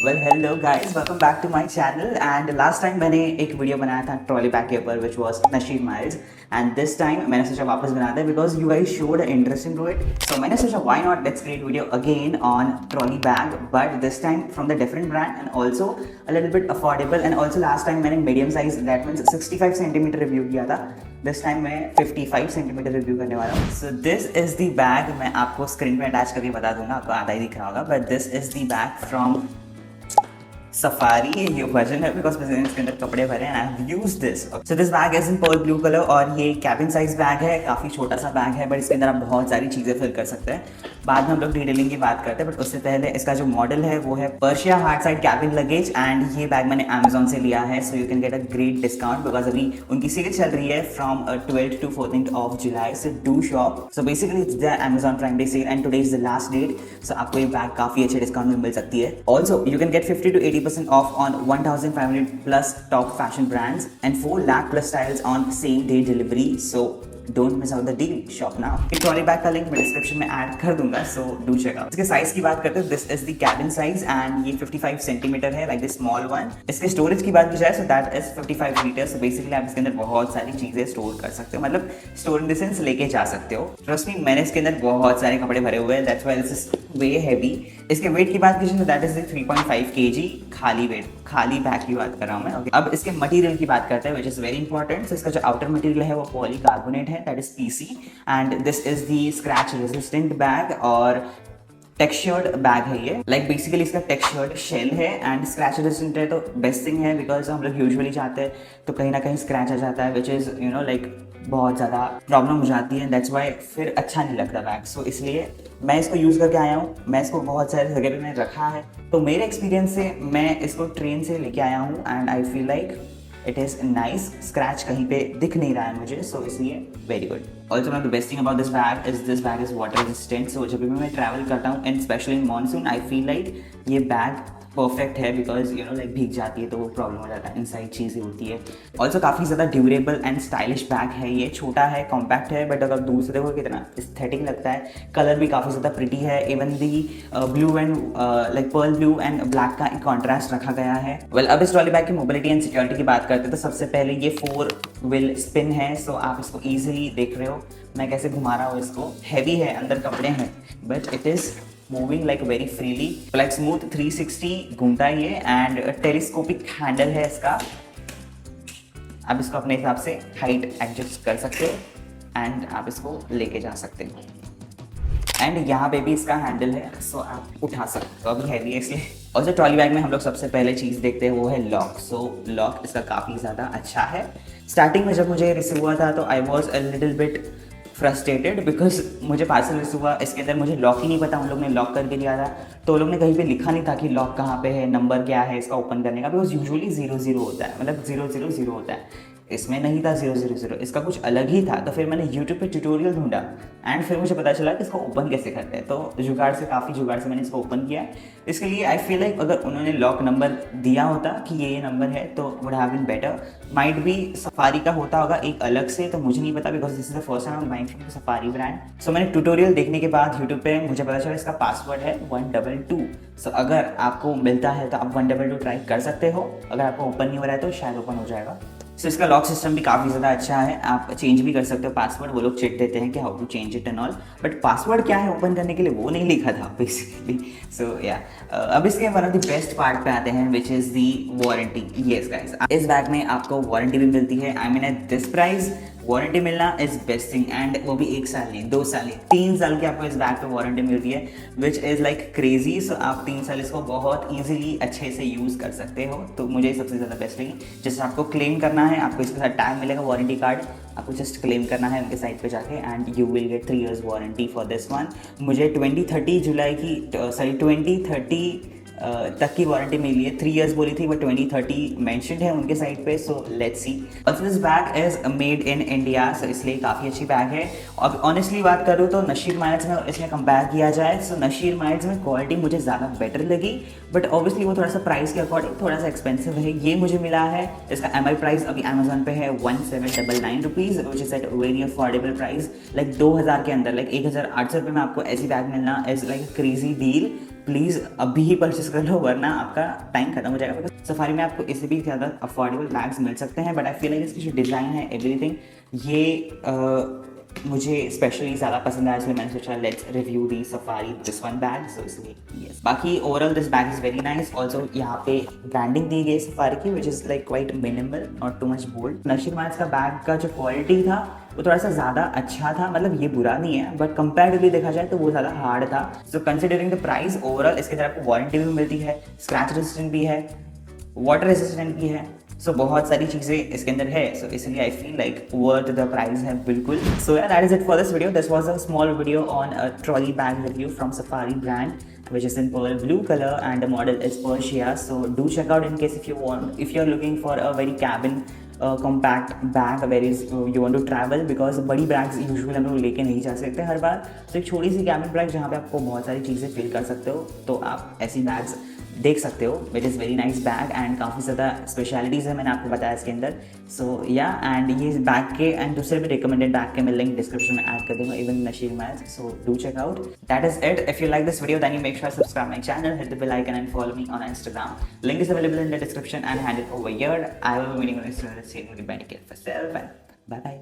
Well hello guys, welcome back to my channel. And last time मैंने एक video बनाया था ट्रॉली बैग के ऊपर which was Nasher Miles. And this time मैंने सोचा वापस बनाते हैं because you guys showed interesting to it. So मैंने सोचा why not let's create video again on trolley bag, but this time from the different brand and also a little bit affordable. And also last time मैंने medium size that means 65 centimetre review किया था। This time मैं 55 centimetre review करने वाला हूँ। So this is the bag. मैं आपको screen पे अटैच करके बता दूंगा, आपको आधा ही दिख रहा होगा, but this is the bag from Safari. ये वर्जन है बिकॉज मैंने इसके अंदर कपड़े भरे हैं। I have used this. So this bag is in pearl blue colour और ये कैबिन साइज बैग है। काफ़ी छोटा सा बैग है बट इसके अंदर आप बहुत सारी चीज़ें फिल कर सकते हैं। बाद में हम लोग डिटेलिंग की बात करते हैं, बट उससे पहले इसका जो मॉडल है वो है Persia hard side cabin luggage. And ये बैग मैंने अमेजोन से लिया है, so you can get a great discount because अभी उनकी सेल चल रही है from 12th to 14th of July. So do shop. So basically it's the Amazon Prime Day sale and today is the last date. So आपको ये bag काफ़ी अच्छे discount में मिल सकती है। Also you can gate 50 to 80% of on 1,500 plus top fashion brands and 4 lakh plus styles on same day delivery. So don't miss out the deal. Shop now. एक trolley bag का link मैं description में add कर दूंगा, so do check out. इसके size की बात करते हैं, this is the cabin size and ये 55 सेंटीमीटर है, लाइक द स्मॉल वन। इसके स्टोरेज की बात की जाए, so that is 55 litre. So basically आप इसके अंदर बहुत सारी चीजें स्टोर कर सकते हो, मतलब स्टोर इन द सेंस लेके जा सकते हो। ट्रस्ट मी, मैंने इसके अंदर बहुत सारे कपड़े भरे हुए हैं, that's why this is way heavy. इसके वेट की बात की जाए, दैट इज 3.5 kg खाली वेट, खाली बैग की बात कर रहा हूँ मैं। अब इसके मटेरियल की बात करते हैं, विच इज वेरी इंपॉर्टेंट। सो इसका जो आउटर मटेरियल है वो पॉलीकार्बोनेट है, that is PC. And this is the scratch resistant bag और टेक्सचर्ड बैग है ये। लाइक बेसिकली इसका टेक्सचर्ड शेल है एंड स्क्रैच रेजिस्टेंट है, तो बेस्ट थिंग है बिकॉज हम लोग यूजुअली जाते हैं तो कहीं ना कहीं स्क्रैच आ जाता है, which is you know like बहुत ज़्यादा प्रॉब्लम हो जाती है। दैट्स वाई फिर अच्छा नहीं लगता बैग। सो इसलिए मैं इसको यूज़ करके आया हूँ। मैं इसको बहुत सारे जगह पे मैंने रखा है, तो मेरे एक्सपीरियंस से मैं इसको ट्रेन से लेके आया हूँ and I feel like it is nice. Scratch कहीं पे दिख नहीं रहा है मुझे, सो इसलिए very good. Also the best thing about this bag is this bag is water resistant. So जब भी मैं ट्रैवल करता हूँ and specially in monsoon, I feel like ये बैग परफेक्ट है बिकॉज यू नो लाइक भीग जाती है तो वो प्रॉब्लम हो जाता है, इनसाइड चीज़ें होती है। ऑल्सो काफ़ी ज़्यादा ड्यूरेबल एंड स्टाइलिश बैग है ये। छोटा है, कॉम्पैक्ट है, बट अगर दूर से देखो कितना एस्थेटिक लगता है। कलर भी काफ़ी ज़्यादा प्रिटी है। Even the blue and like pearl blue and black का एक कॉन्ट्रास्ट रखा गया है। वेल अब इस ट्रॉली बैग की मोबिलिटी एंड सिक्योरिटी की बात करते हैं, तो सबसे पहले ये 4 व्हील स्पिन है। सो आप इसको ईजिली देख रहे हो मैं कैसे घुमा रहा हूँ इसको। हैवी है, अंदर कपड़े हैं, but it is moving like very freely, like smooth 360 घूमता है ये। एंड टेलीस्कोपिक हैंडल है इसका। आप इसको अपने हिसाब से हाइट एडजस्ट कर सकते हो एंड आप इसको लेके जा सकते हो। एंड यहाँ पे भी इसका हैंडल है, सो आप उठा सकते हो। अभी हैवी है इसलिए। और जो ट्रॉली बैग में हम लोग सबसे पहले चीज़ देखते हैं वो है लॉक। सो लॉक इसका काफ़ी ज़्यादा अच्छा है। स्टार्टिंग में जब मुझे रिसीव हुआ था तो I was a little bit frustrated because मुझे पार्सल रिसीव हुआ, इसके अंदर मुझे लॉक ही नहीं पता। उन लोग ने लॉक करके दिया था तो उन लोग ने कहीं पे लिखा नहीं था कि लॉक कहाँ पे है, नंबर क्या है इसका ओपन करने का, बिकॉज यूजुअली 0 होता है, मतलब 0 होता है। इसमें नहीं था 0, इसका कुछ अलग ही था। तो फिर मैंने यूट्यूब पे ट्यूटोरियल ढूंढा एंड फिर मुझे पता चला कि इसको ओपन कैसे करते हैं। तो काफ़ी जुगाड़ से मैंने इसको ओपन किया। इसके लिए आई फील लाइक अगर उन्होंने लॉक नंबर दिया होता कि ये नंबर है तो would have been better. Might भी सफारी का होता होगा एक अलग से, तो मुझे नहीं पता because this is the first time I am buying from Safari brand. So मैंने ट्यूटोरियल देखने के बाद यूट्यूब पे मुझे पता चला इसका पासवर्ड है 122। सो अगर आपको मिलता है तो आप 122 ट्राई कर सकते हो। अगर आपको ओपन नहीं हो रहा है तो शायद ओपन हो जाएगा। सो इसका लॉक सिस्टम भी काफ़ी ज़्यादा अच्छा है। आप चेंज भी कर सकते हो पासवर्ड। वो लोग चिट देते हैं कि how to change it and all, but password क्या है ओपन करने के लिए वो नहीं लिखा था बेसिकली। सो या अब इसके one of the best part पे आते हैं, which is the warranty. Yes guys, इस बैग में आपको वारंटी भी मिलती है। I mean at this price warranty मिलना इज बेस्ट थिंग। एंड वो भी 1 साल नहीं, 2 साल नहीं, 3 साल की आपको इस बैग पे वारंटी मिलती है, विच इज़ लाइक क्रेजी। सो आप 3 साल इसको बहुत ईजिली अच्छे से यूज़ कर सकते हो। तो मुझे सबसे ज़्यादा बेस्ट लगी। जैसे आपको क्लेम करना है, आपको इसके साथ टैग मिलेगा वारंटी कार्ड, आपको जस्ट क्लेम करना है उनके साइट पे जाके and you will get 3 years warranty for this one. मुझे 2030 जुलाई की 2030 तक की वारंटी मिली है। 3 years बोली थी बट 2030 मेंशन्ड है उनके साइट पे। So let's see. Also this bag is made in India, so इसलिए काफ़ी अच्छी बैग है। और ऑनेस्टली बात करूँ तो नशीब माइल्स में इसमें कंपेयर किया जाए, सो नशीब माइल्स में क्वालिटी मुझे ज़्यादा बेटर लगी, बट ऑब्वियसली वो थोड़ा सा प्राइस के अकॉर्डिंग थोड़ा सा एक्सपेंसिव है। ये मुझे मिला है, इसका MI प्राइस अभी अमेजोन पे है 1799 rupees, which is at very affordable price. Like 2000 के अंदर, लाइक 1800 रुपये में आपको ऐसी बैग मिलना is like crazy deal. Please अभी ही परचेस कर लो वरना आपका टाइम खत्म हो जाएगा। बिकॉज सफारी में आपको इससे भी ज़्यादा अफोर्डेबल बैग्स मिल सकते हैं, बट आई फील लाइक इसकी जो डिज़ाइन है एवरीथिंग ये मुझे स्पेशली ज़्यादा पसंद आया, इसलिए मैंने सोचा let's review the Safari this one bag, so इसलिए यस। बाकी overall this bag is very nice. Also यहाँ पे ब्रांडिंग दी गई सफारी की which is like quite minimal, not too much bold. Nasher Miles का बैग का जो क्वालिटी था वो थोड़ा सा ज़्यादा अच्छा था, मतलब ये बुरा नहीं है बट कंपेरेटिवली देखा जाए तो वो ज़्यादा हार्ड था। So considering the price overall इसके अंदर आपको वारंटी भी मिलती है, स्क्रैच रेजिस्टेंट भी है, वाटर रेजिस्टेंट भी है, सो बहुत सारी चीज़ें इसके अंदर है। सो इसलिए आई feel like worth the price है बिल्कुल। सो यार that is it for this video. This was a small video on a trolley bag review from Safari brand which is in pearl blue color and the model is Persia. So do check out in case if you're looking for a very cabin compact bag where is you want to travel, because बड़ी bags usually हम लोग लेके नहीं जा सकते हर बार। तो एक छोटी सी कैबिन बैग जहाँ पे आपको बहुत सारी चीज़ें फिल कर सकते हो, तो आप ऐसी बैग्स देख सकते हो। Which is very nice bag and काफ़ी ज़्यादा स्पेशलिटीज़ है मैंने आपको बताया इसके अंदर। सो या एंड ये बैग के एंड दूसरे भी रिकमेंडेड बैग के मैं लिंक डिस्क्रिप्शन में ऐड कर दूंगा, even Nasher Miles. So do check out. That is it. If you like this video then you make sure to subscribe my channel, hit the bell icon and follow me on Instagram. Link is available in the description and hand it over here. I will be meeting you next time. See you. Take care of yourself and bye bye.